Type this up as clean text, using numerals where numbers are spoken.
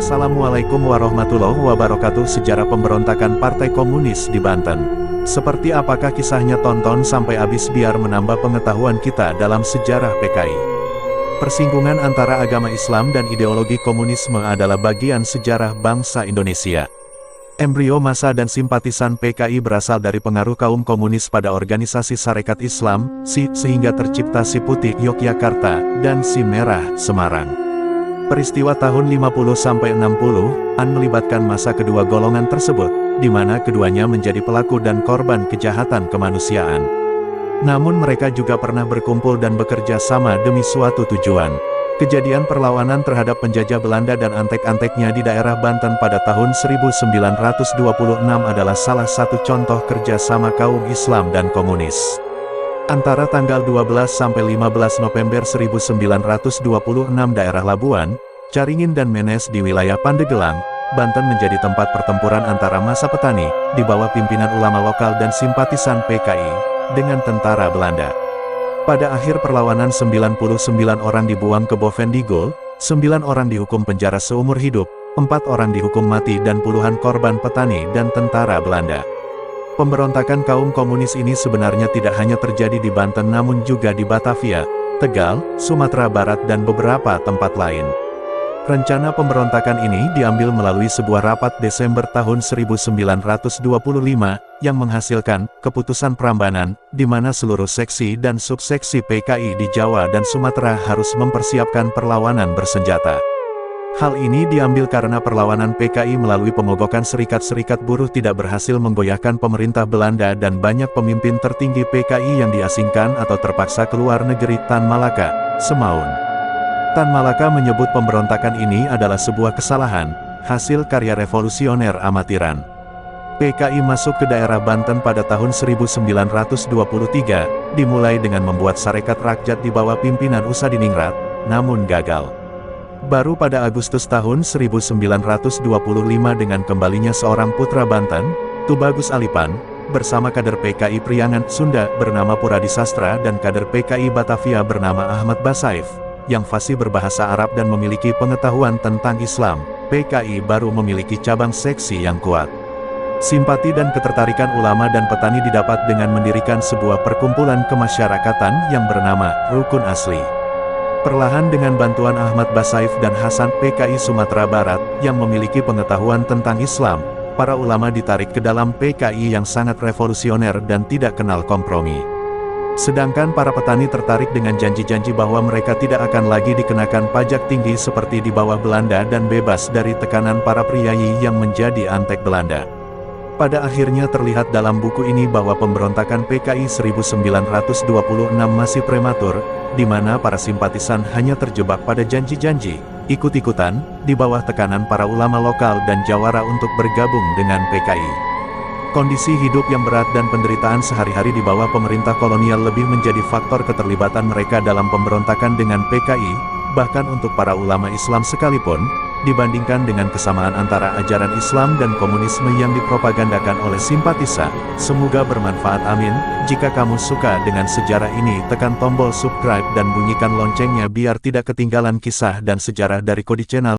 Assalamualaikum warahmatullahi wabarakatuh. Sejarah pemberontakan Partai Komunis di Banten. Seperti apakah kisahnya? Tonton sampai habis biar menambah pengetahuan kita dalam sejarah PKI. Persinggungan antara agama Islam dan ideologi komunisme adalah bagian sejarah bangsa Indonesia. Embrio massa dan simpatisan PKI berasal dari pengaruh kaum komunis pada organisasi Sarekat Islam, SI, sehingga tercipta Si Putih Yogyakarta, dan Si Merah Semarang. Peristiwa tahun 50-60-an melibatkan masa kedua golongan tersebut, di mana keduanya menjadi pelaku dan korban kejahatan kemanusiaan. Namun mereka juga pernah berkumpul dan bekerja sama demi suatu tujuan. Kejadian perlawanan terhadap penjajah Belanda dan antek-anteknya di daerah Banten pada tahun 1926 adalah salah satu contoh kerjasama kaum Islam dan komunis. Antara tanggal 12 sampai 15 November 1926 daerah Labuan, Caringin dan Menes di wilayah Pandeglang, Banten menjadi tempat pertempuran antara massa petani, di bawah pimpinan ulama lokal dan simpatisan PKI, dengan tentara Belanda. Pada akhir perlawanan 99 orang dibuang ke Bovendigul, 9 orang dihukum penjara seumur hidup, 4 orang dihukum mati dan puluhan korban petani dan tentara Belanda. Pemberontakan kaum komunis ini sebenarnya tidak hanya terjadi di Banten namun juga di Batavia, Tegal, Sumatera Barat dan beberapa tempat lain. Rencana pemberontakan ini diambil melalui sebuah rapat Desember tahun 1925, yang menghasilkan keputusan Prambanan, di mana seluruh seksi dan subseksi PKI di Jawa dan Sumatera harus mempersiapkan perlawanan bersenjata. Hal ini diambil karena perlawanan PKI melalui pemogokan serikat-serikat buruh tidak berhasil menggoyahkan pemerintah Belanda dan banyak pemimpin tertinggi PKI yang diasingkan atau terpaksa keluar negeri. Tan Malaka, Semaun. Tan Malaka menyebut pemberontakan ini adalah sebuah kesalahan, hasil karya revolusioner amatiran. PKI masuk ke daerah Banten pada tahun 1923, dimulai dengan membuat Sarekat Rakyat di bawah pimpinan Usadiningrat, namun gagal. Baru pada Agustus tahun 1925 dengan kembalinya seorang putra Banten, Tubagus Alipan, bersama kader PKI Priangan, Sunda, bernama Puradi Sastra dan kader PKI Batavia bernama Ahmad Basaif, yang fasih berbahasa Arab dan memiliki pengetahuan tentang Islam, PKI baru memiliki cabang seksi yang kuat. Simpati dan ketertarikan ulama dan petani didapat dengan mendirikan sebuah perkumpulan kemasyarakatan yang bernama Rukun Asli. Perlahan dengan bantuan Ahmad Basaif dan Hasan, PKI Sumatera Barat, yang memiliki pengetahuan tentang Islam, para ulama ditarik ke dalam PKI yang sangat revolusioner dan tidak kenal kompromi. Sedangkan para petani tertarik dengan janji-janji bahwa mereka tidak akan lagi dikenakan pajak tinggi seperti di bawah Belanda dan bebas dari tekanan para priayi yang menjadi antek Belanda. Pada akhirnya terlihat dalam buku ini bahwa pemberontakan PKI 1926 masih prematur, di mana para simpatisan hanya terjebak pada janji-janji, ikut-ikutan, di bawah tekanan para ulama lokal dan jawara untuk bergabung dengan PKI. Kondisi hidup yang berat dan penderitaan sehari-hari di bawah pemerintah kolonial lebih menjadi faktor keterlibatan mereka dalam pemberontakan dengan PKI, bahkan untuk para ulama Islam sekalipun, dibandingkan dengan kesamaan antara ajaran Islam dan komunisme yang dipropagandakan oleh simpatisan. Semoga bermanfaat, amin. Jika kamu suka dengan sejarah ini, tekan tombol subscribe dan bunyikan loncengnya biar tidak ketinggalan kisah dan sejarah dari Kodi Channel.